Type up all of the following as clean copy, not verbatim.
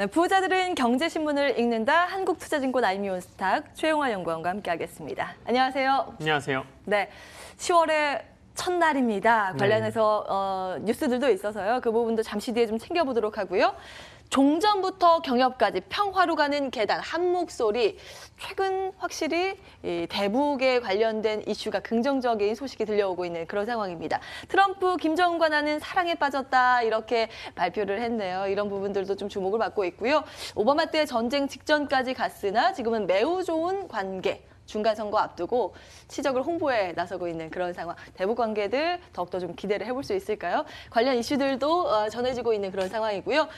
네, 부자들은 경제신문을 읽는다. 한국투자증권 알미온스탁 최용화 연구원과 함께하겠습니다. 안녕하세요. 안녕하세요. 네, 10월의 첫날입니다. 관련해서 뉴스들도 있어서요. 그 부분도 잠시 뒤에 좀 챙겨보도록 하고요. 종전부터 경협까지 평화로 가는 계단 한 목소리. 최근 확실히 이 대북에 관련된 이슈가 긍정적인 소식이 들려오고 있는 그런 상황입니다. 트럼프, 김정은과 나는 사랑에 빠졌다 이렇게 발표를 했네요. 이런 부분들도 좀 주목을 받고 있고요. 오바마 때 전쟁 직전까지 갔으나 지금은 매우 좋은 관계. 중간선거 앞두고 치적을 홍보에 나서고 있는 그런 상황. 대북 관계들 더욱더 좀 기대를 해볼 수 있을까요? 관련 이슈들도 전해지고 있는 그런 상황이고요.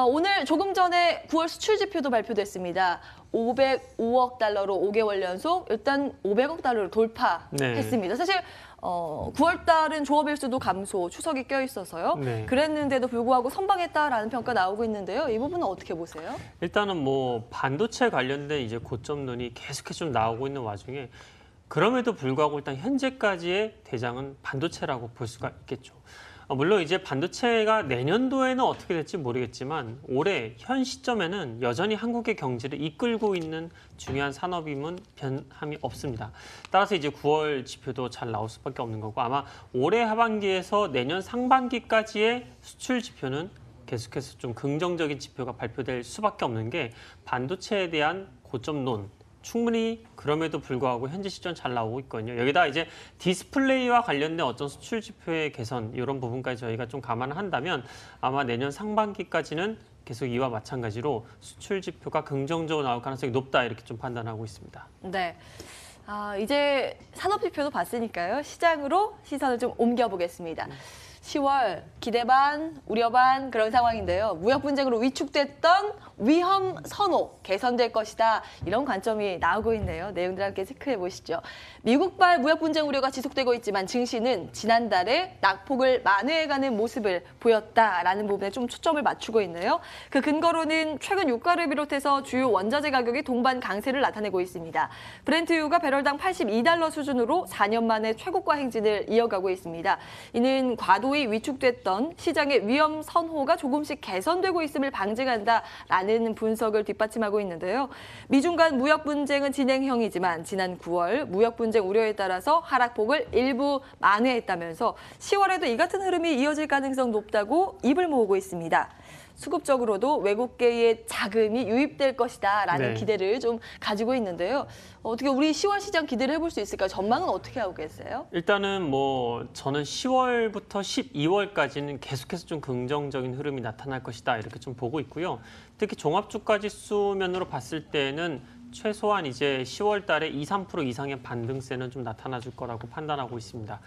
오늘 조금 전에 9월 수출 지표도 발표됐습니다. 505억 달러로 5개월 연속 일단 500억 달러를 돌파했습니다. 사실 9월 달은 조업일 수도 감소, 추석이 껴있어서요. 그랬는데도 불구하고 선방했다라는 평가 나오고 있는데요. 이 부분은 어떻게 보세요? 일단은 뭐 반도체 관련된 이제 고점론이 계속해서 좀 나오고 있는 와중에 그럼에도 불구하고 일단 현재까지의 대장은 반도체라고 볼 수가 있겠죠. 물론 이제 반도체가 내년도에는 어떻게 될지 모르겠지만 올해 현 시점에는 여전히 한국의 경제를 이끌고 있는 중요한 산업임은 변함이 없습니다. 따라서 이제 9월 지표도 잘 나올 수밖에 없는 거고 아마 올해 하반기에서 내년 상반기까지의 수출 지표는 계속해서 좀 긍정적인 지표가 발표될 수밖에 없는 게 반도체에 대한 고점론 충분히 그럼에도 불구하고 현재 시점 잘 나오고 있거든요. 여기다 이제 디스플레이와 관련된 어떤 수출 지표의 개선 이런 부분까지 저희가 좀 감안을 한다면 아마 내년 상반기까지는 계속 이와 마찬가지로 수출 지표가 긍정적으로 나올 가능성이 높다 이렇게 좀 판단하고 있습니다. 네. 이제 산업 지표도 봤으니까요. 시장으로 시선을 좀 옮겨보겠습니다. 10월 기대 반, 우려 반 그런 상황인데요. 무역 분쟁으로 위축됐던 위험 선호 개선될 것이다. 이런 관점이 나오고 있네요. 내용들 함께 체크해 보시죠. 미국발 무역 분쟁 우려가 지속되고 있지만 증시는 지난달에 낙폭을 만회해가는 모습을 보였다라는 부분에 좀 초점을 맞추고 있네요. 그 근거로는 최근 유가를 비롯해서 주요 원자재 가격이 동반 강세를 나타내고 있습니다. 브렌트유가 배럴당 82달러 수준으로 4년 만에 최고가 행진을 이어가고 있습니다. 이는 과도히 위축됐던 시장의 위험 선호가 조금씩 개선되고 있음을 방증한다라는 분석을 뒷받침하고 있는데요. 미중 간 무역 분쟁은 진행형이지만 지난 9월 무역 분쟁 우려에 따라서 하락폭을 일부 만회했다면서 10월에도 이 같은 흐름이 이어질 가능성 높다고 입을 모으고 있습니다. 수급적으로도 외국계의 자금이 유입될 것이다라는 기대를 좀 가지고 있는데요. 어떻게 우리 10월 시장 기대를 해볼 수 있을까요? 전망은 어떻게 하고 계세요? 일단은 뭐 저는 10월부터 12월까지는 계속해서 좀 긍정적인 흐름이 나타날 것이다 이렇게 좀 보고 있고요. 특히 종합주가지수 면으로 봤을 때는 최소한 이제 10월 달에 2, 3% 이상의 반등세는 좀 나타나줄 거라고 판단하고 있습니다.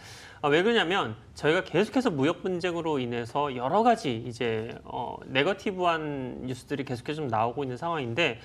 왜 그러냐면 저희가 계속해서 무역 분쟁으로 인해서 여러 가지 이제 네거티브한 뉴스들이 계속해서 좀 나오고 있는 상황인데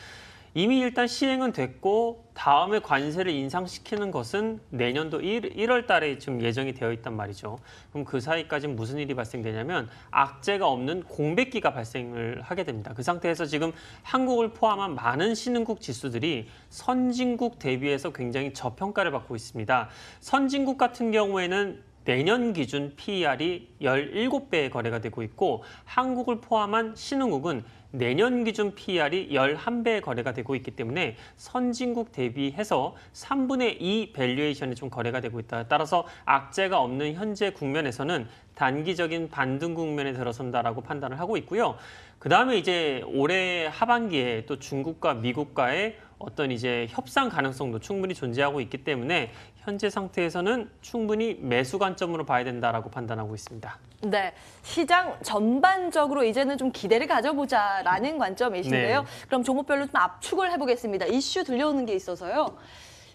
이미 일단 시행은 됐고 다음에 관세를 인상시키는 것은 내년도 1월 달에 지금 예정이 되어 있단 말이죠. 그럼 그 사이까지 무슨 일이 발생되냐면 악재가 없는 공백기가 발생을 하게 됩니다. 그 상태에서 지금 한국을 포함한 많은 신흥국 지수들이 선진국 대비해서 굉장히 저평가를 받고 있습니다. 선진국 같은 경우에는 내년 기준 PER이 17배의 거래가 되고 있고 한국을 포함한 신흥국은 내년 기준 PER이 11배의 거래가 되고 있기 때문에 선진국 대비해서 3분의 2 밸류에이션이 좀 거래가 되고 있다. 따라서 악재가 없는 현재 국면에서는 단기적인 반등 국면에 들어선다라고 판단을 하고 있고요. 그다음에 이제 올해 하반기에 또 중국과 미국과의 어떤 이제 협상 가능성도 충분히 존재하고 있기 때문에 현재 상태에서는 충분히 매수 관점으로 봐야 된다라고 판단하고 있습니다. 네, 시장 전반적으로 이제는 좀 기대를 가져보자라는 관점이신데요. 그럼 종목별로 좀 압축을 해보겠습니다. 이슈 들려오는 게 있어서요.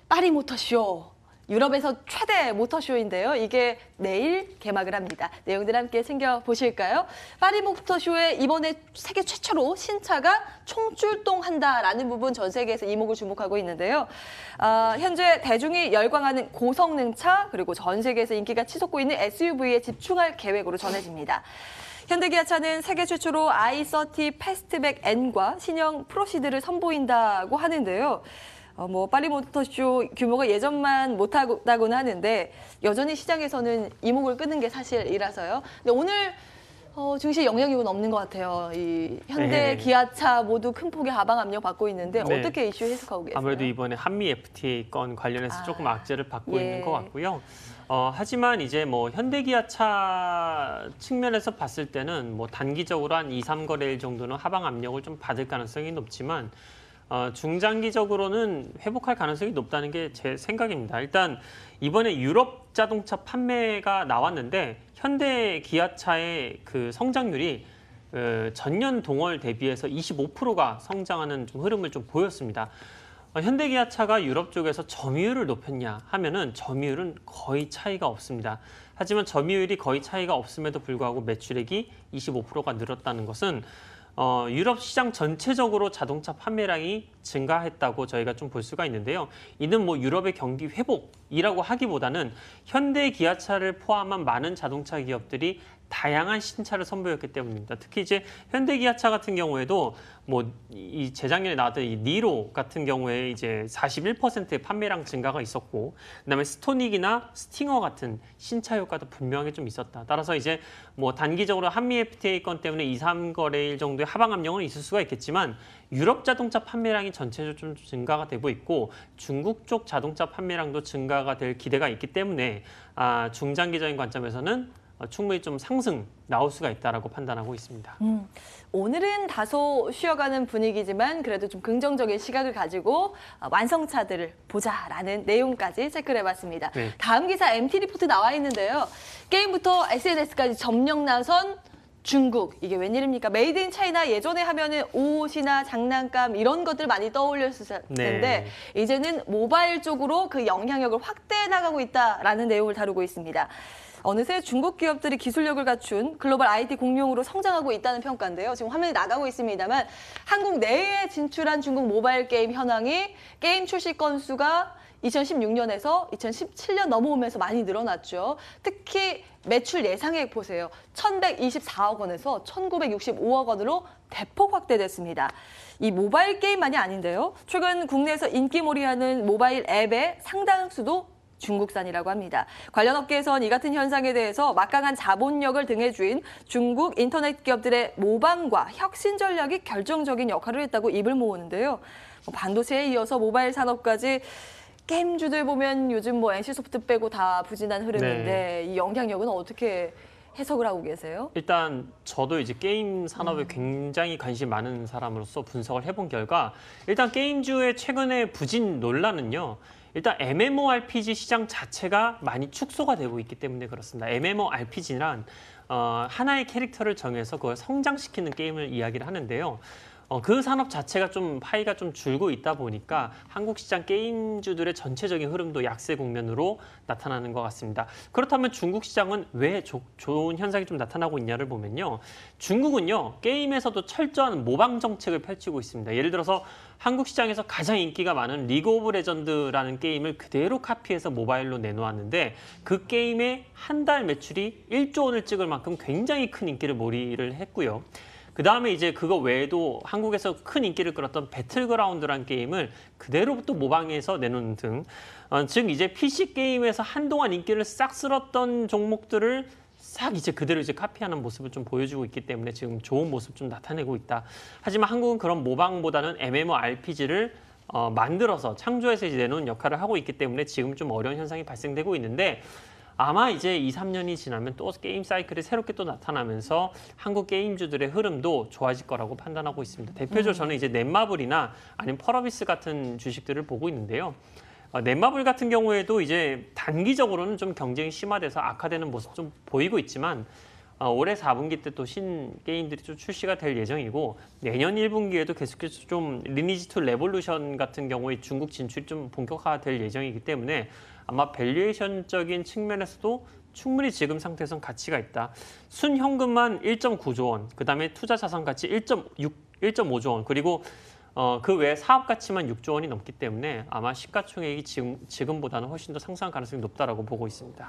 파리 모터쇼. 유럽에서 최대 모터쇼인데요. 이게 내일 개막을 합니다. 내용들 함께 챙겨보실까요? 파리 모터쇼에 이번에 세계 최초로 신차가 총출동한다라는 부분 전 세계에서 이목을 주목하고 있는데요. 현재 대중이 열광하는 고성능차 그리고 전 세계에서 인기가 치솟고 있는 SUV에 집중할 계획으로 전해집니다. 현대기아차는 세계 최초로 i30 패스트백 N과 신형 프로시드를 선보인다고 하는데요. 파리 모터쇼 규모가 예전만 못하다고는 하는데 여전히 시장에서는 이목을 끄는 게 사실이라서요. 근데 오늘 증시에 영향력은 없는 것 같아요. 이 현대, 네. 기아차 모두 큰 폭의 하방 압력 받고 있는데 네. 어떻게 이슈 해석하고 계세요? 아무래도 이번에 한미 FTA 건 관련해서 조금 악재를 받고 예. 있는 것 같고요. 하지만 이제 뭐 현대기아차 측면에서 봤을 때는 뭐 단기적으로 한 2, 3거래일 정도는 하방 압력을 좀 받을 가능성이 높지만 중장기적으로는 회복할 가능성이 높다는 게 제 생각입니다. 일단 이번에 유럽 자동차 판매가 나왔는데 현대 기아차의 그 성장률이 전년 동월 대비해서 25%가 성장하는 좀 흐름을 좀 보였습니다. 현대기아차가 유럽 쪽에서 점유율을 높였냐 하면은 점유율은 거의 차이가 없습니다. 하지만 점유율이 거의 차이가 없음에도 불구하고 매출액이 25%가 늘었다는 것은 유럽 시장 전체적으로 자동차 판매량이 증가했다고 저희가 좀 볼 수가 있는데요. 이는 뭐 유럽의 경기 회복이라고 하기보다는 현대 기아차를 포함한 많은 자동차 기업들이 다양한 신차를 선보였기 때문입니다. 특히 이제 현대 기아차 같은 경우에도 뭐 이 재작년에 나왔던 이 니로 같은 경우에 이제 41%의 판매량 증가가 있었고, 그다음에 스토닉이나 스팅어 같은 신차 효과도 분명히 좀 있었다. 따라서 이제 뭐 단기적으로 한미 FTA 건 때문에 2, 3거래일 정도의 하방 압력은 있을 수가 있겠지만 유럽 자동차 판매량이 전체적으로 좀 증가가 되고 있고 중국 쪽 자동차 판매량도 증가가 될 기대가 있기 때문에 중장기적인 관점에서는 충분히 좀 상승 나올 수가 있다라고 판단하고 있습니다. 오늘은 다소 쉬어가는 분위기지만 그래도 좀 긍정적인 시각을 가지고 완성차들을 보자라는 내용까지 체크를 해봤습니다. 네. 다음 기사 MT 리포트 나와 있는데요. 게임부터 SNS까지 점령 나선 중국. 이게 웬일입니까? 메이드 인 차이나 예전에 하면은 옷이나 장난감 이런 것들 많이 떠올렸을 텐데 이제는 모바일 쪽으로 그 영향력을 확대해 나가고 있다라는 내용을 다루고 있습니다. 어느새 중국 기업들이 기술력을 갖춘 글로벌 IT 공룡으로 성장하고 있다는 평가인데요. 지금 화면에 나가고 있습니다만 한국 내에 진출한 중국 모바일 게임 현황이 게임 출시 건수가 2016년에서 2017년 넘어오면서 많이 늘어났죠. 특히 매출 예상액 보세요. 1,124억 원에서 1,965억 원으로 대폭 확대됐습니다. 이 모바일 게임만이 아닌데요. 최근 국내에서 인기몰이하는 모바일 앱의 상당수도 중국산이라고 합니다. 관련 업계에선 이 같은 현상에 대해서 막강한 자본력을 등에 쥔 중국 인터넷 기업들의 모방과 혁신 전략이 결정적인 역할을 했다고 입을 모으는데요. 반도체에 이어서 모바일 산업까지 게임주들 보면 요즘 뭐 NC소프트 빼고 다 부진한 흐름인데 이 영향력은 어떻게 해석을 하고 계세요? 일단 저도 이제 게임 산업에 굉장히 관심이 많은 사람으로서 분석을 해본 결과 일단 게임주의 최근의 부진 논란은요. 일단 MMORPG 시장 자체가 많이 축소가 되고 있기 때문에 그렇습니다. MMORPG란 하나의 캐릭터를 정해서 그걸 성장시키는 게임을 이야기를 하는데요. 그 산업 자체가 좀 파이가 좀 줄고 있다 보니까 한국 시장 게임주들의 전체적인 흐름도 약세 국면으로 나타나는 것 같습니다. 그렇다면 중국 시장은 왜 좋은 현상이 좀 나타나고 있냐를 보면요. 중국은요. 게임에서도 철저한 모방 정책을 펼치고 있습니다. 예를 들어서 한국 시장에서 가장 인기가 많은 리그 오브 레전드라는 게임을 그대로 카피해서 모바일로 내놓았는데 그 게임의 한 달 매출이 1조 원을 찍을 만큼 굉장히 큰 인기를 몰이를 했고요. 그 다음에 이제 그거 외에도 한국에서 큰 인기를 끌었던 배틀그라운드라는 게임을 그대로 또 모방해서 내놓는 등, 즉 이제 PC 게임에서 한동안 인기를 싹 쓸었던 종목들을 싹 이제 그대로 이제 카피하는 모습을 좀 보여주고 있기 때문에 지금 좋은 모습 좀 나타내고 있다. 하지만 한국은 그런 모방보다는 MMORPG를 만들어서 창조해서 이제 내놓은 역할을 하고 있기 때문에 지금 좀 어려운 현상이 발생되고 있는데. 아마 이제 2, 3년이 지나면 또 게임 사이클이 새롭게 또 나타나면서 한국 게임주들의 흐름도 좋아질 거라고 판단하고 있습니다. 대표적으로 저는 이제 넷마블이나 아니면 펄어비스 같은 주식들을 보고 있는데요. 넷마블 같은 경우에도 이제 단기적으로는 좀 경쟁이 심화돼서 악화되는 모습 좀 보이고 있지만 올해 4분기 때 또 신 게임들이 좀 출시가 될 예정이고 내년 1분기에도 계속해서 좀 리니지 2 레볼루션 같은 경우에 중국 진출이 좀 본격화될 예정이기 때문에 아마 밸류에이션적인 측면에서도 충분히 지금 상태에선 가치가 있다. 순현금만 1.9조 원, 그다음에 투자 자산 가치 1.5조 원, 그리고 그 외에 사업 가치만 6조 원이 넘기 때문에 아마 시가총액이 지금보다는 훨씬 더 상승할 가능성이 높다라고 보고 있습니다.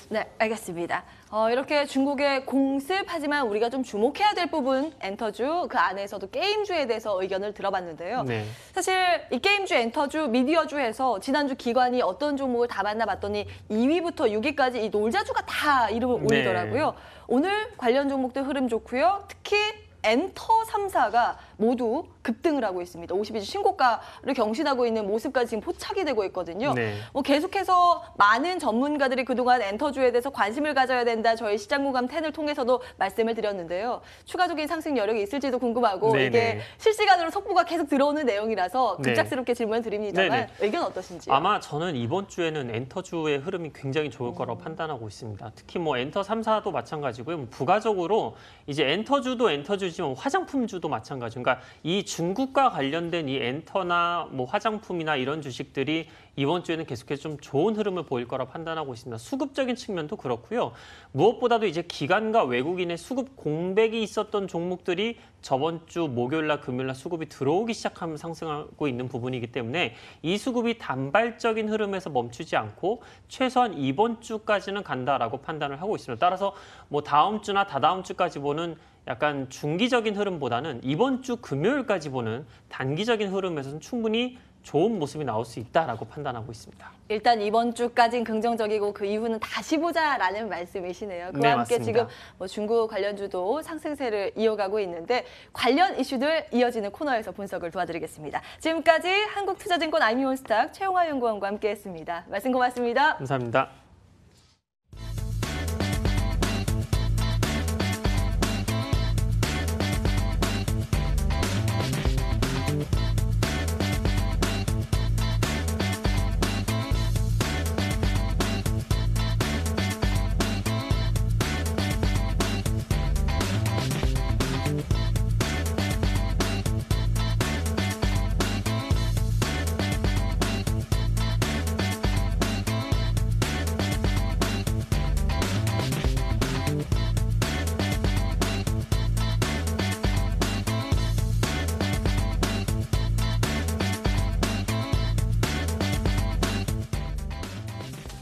네, 알겠습니다. 이렇게 중국의 공습, 하지만 우리가 좀 주목해야 될 부분 엔터주, 그 안에서도 게임주에 대해서 의견을 들어봤는데요. 네. 사실 이 게임주, 엔터주, 미디어주에서 지난주 기관이 어떤 종목을 다 만나봤더니 2위부터 6위까지 이 놀자주가 다 이름을 네. 올리더라고요. 오늘 관련 종목들 흐름 좋고요. 특히 엔터 3사가 모두 급등을 하고 있습니다. 52주 신고가를 경신하고 있는 모습까지 지금 포착이 되고 있거든요. 네. 계속해서 많은 전문가들이 그동안 엔터주에 대해서 관심을 가져야 된다. 저희 시장공감 10을 통해서도 말씀을 드렸는데요. 추가적인 상승 여력이 있을지도 궁금하고 네네. 이게 실시간으로 속보가 계속 들어오는 내용이라서 네. 급작스럽게 질문 드립니다만 네네. 의견 어떠신지요? 아마 저는 이번 주에는 엔터주의 흐름이 굉장히 좋을 거라고 판단하고 있습니다. 특히 뭐 엔터 3사도 마찬가지고요. 뭐 부가적으로 이제 엔터주도 엔터주지만 화장품주도 마찬가지. 그러니까 이 중국과 관련된 이 엔터나 뭐 화장품이나 이런 주식들이 이번 주에는 계속해서 좀 좋은 흐름을 보일 거라 판단하고 있습니다. 수급적인 측면도 그렇고요. 무엇보다도 이제 기관과 외국인의 수급 공백이 있었던 종목들이 저번 주 목요일날 금요일날 수급이 들어오기 시작하면 상승하고 있는 부분이기 때문에 이 수급이 단발적인 흐름에서 멈추지 않고 최소한 이번 주까지는 간다라고 판단을 하고 있습니다. 따라서 뭐 다음 주나 다다음 주까지 보는 약간 중기적인 흐름보다는 이번 주 금요일까지 보는 단기적인 흐름에서는 충분히 좋은 모습이 나올 수 있다라고 판단하고 있습니다. 일단 이번 주까지는 긍정적이고 그 이후는 다시 보자라는 말씀이시네요. 그와 네, 함께 맞습니다. 지금 뭐 중국 관련주도 상승세를 이어가고 있는데 관련 이슈들 이어지는 코너에서 분석을 도와드리겠습니다. 지금까지 한국투자증권 아이미온스탁 최용화 연구원과 함께했습니다. 말씀 고맙습니다. 감사합니다.